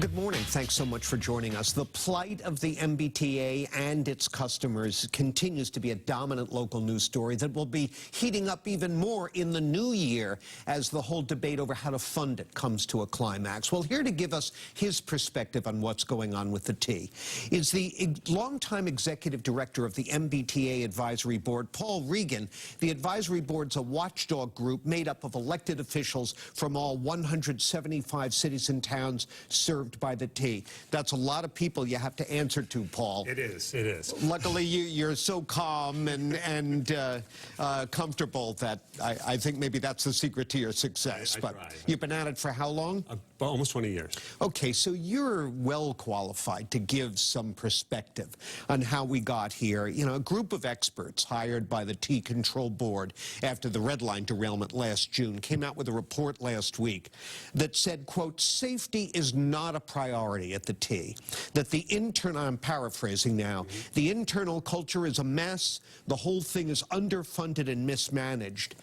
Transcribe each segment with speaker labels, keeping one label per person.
Speaker 1: Good morning. Thanks so much for joining us. The plight of the MBTA and its customers continues to be a dominant local news story that will be heating up even more in the new year as the whole debate over how to fund it comes to a climax. Well, here to give us his perspective on what's going on with the T is the longtime executive director of the MBTA Advisory Board, Paul Regan. The Advisory Board's a watchdog group made up of elected officials from all 175 cities and towns served by the T. That's a lot of people you have to answer to, Paul.
Speaker 2: It is, it is.
Speaker 1: Luckily, you're so calm and comfortable that I think maybe that's the secret to your success.
Speaker 2: I
Speaker 1: but
Speaker 2: try.
Speaker 1: You've been at it for how long?
Speaker 2: Almost 20 years.
Speaker 1: Okay, so you're well qualified to give some perspective on how we got here. You know, a group of experts hired by the T Control Board after the Red Line derailment last June came out with a report last week that said, quote, safety is not a priority at the T. That the internal, I'm paraphrasing now, the internal culture is a mess, the whole thing is underfunded and mismanaged.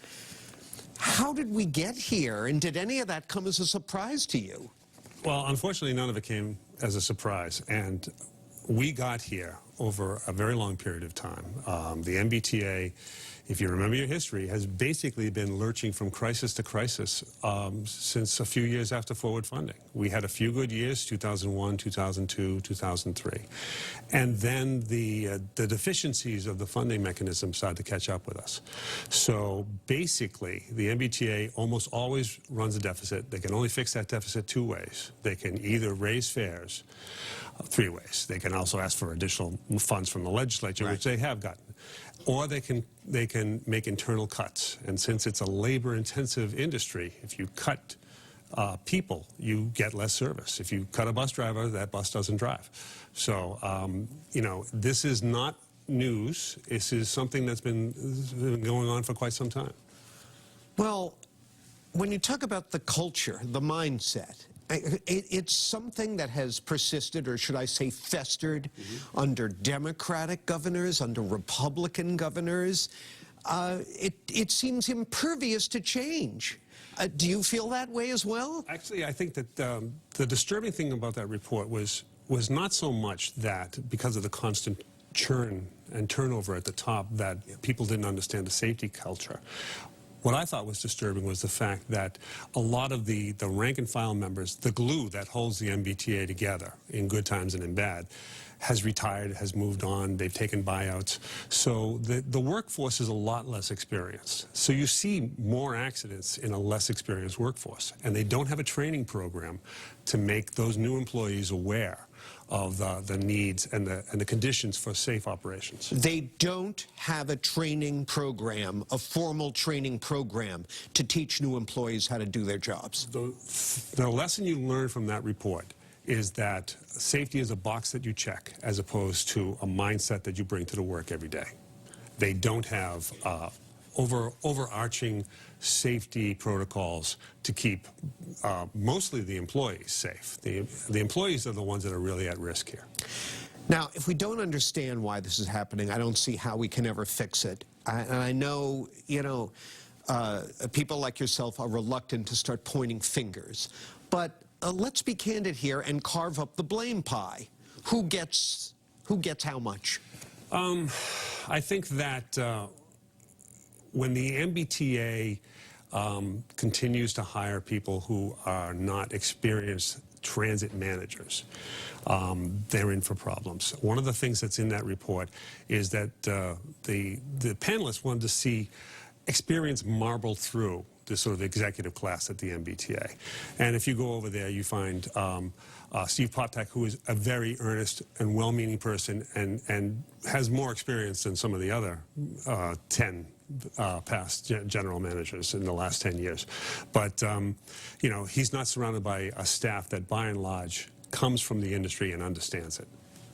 Speaker 1: How did we get here, and did any of that come as a surprise to you?
Speaker 2: Well, unfortunately, none of it came as a surprise, and we got here over a very long period of time. The MBTA, if you remember your history, has basically been lurching from crisis to crisis since a few years after forward funding. We had a few good years, 2001, 2002, 2003. And then the deficiencies of the funding mechanism started to catch up with us. So basically, the MBTA almost always runs a deficit. They can only fix that deficit two ways. They can either raise fares, three ways. They can also ask for additional funds from the legislature, right, which they have gotten. Or they can make internal cuts. And since it's a labor-intensive industry, if you cut people, you get less service. If you cut a bus driver, that bus doesn't drive. So, you know, this is not news. This is something that's been going on for quite some time.
Speaker 1: Well, when you talk about the culture, the mindset, it's something that has persisted, or should I say festered, under Democratic governors, under Republican governors. It seems impervious to change. Do you feel that way as well?
Speaker 2: Actually, I think that the disturbing thing about that report was not so much that because of the constant churn and turnover at the top that people didn't understand the safety culture. What I thought was disturbing was the fact that a lot of the rank and file members, the glue that holds the MBTA together in good times and in bad, has retired, has moved on, they've taken buyouts. So the workforce is a lot less experienced. So you see more accidents in a less experienced workforce. And they don't have a training program to make those new employees aware of the needs and the conditions for safe operations.
Speaker 1: They don't have a training program, a formal training program to teach new employees how to do their jobs.
Speaker 2: The lesson you learn from that report is that safety is a box that you check as opposed to a mindset that you bring to the work every day. They don't have overarching safety protocols to keep mostly the employees safe. The employees are the ones that are really at risk here.
Speaker 1: Now, if we don't understand why this is happening, I don't see how we can ever fix it. And I know, you know, people like yourself are reluctant to start pointing fingers. But let's be candid here and carve up the blame pie. Who gets how much?
Speaker 2: I think that when the MBTA continues to hire people who are not experienced transit managers, they're in for problems. One of the things that's in that report is that the panelists wanted to see experience marbled through the sort of executive class at the MBTA. And if you go over there, you find Steve Poptak, who is a very earnest and well-meaning person and has more experience than some of the other 10 past general managers in the last 10 years. But, you know, he's not surrounded by a staff that, by and large, comes from the industry and understands it.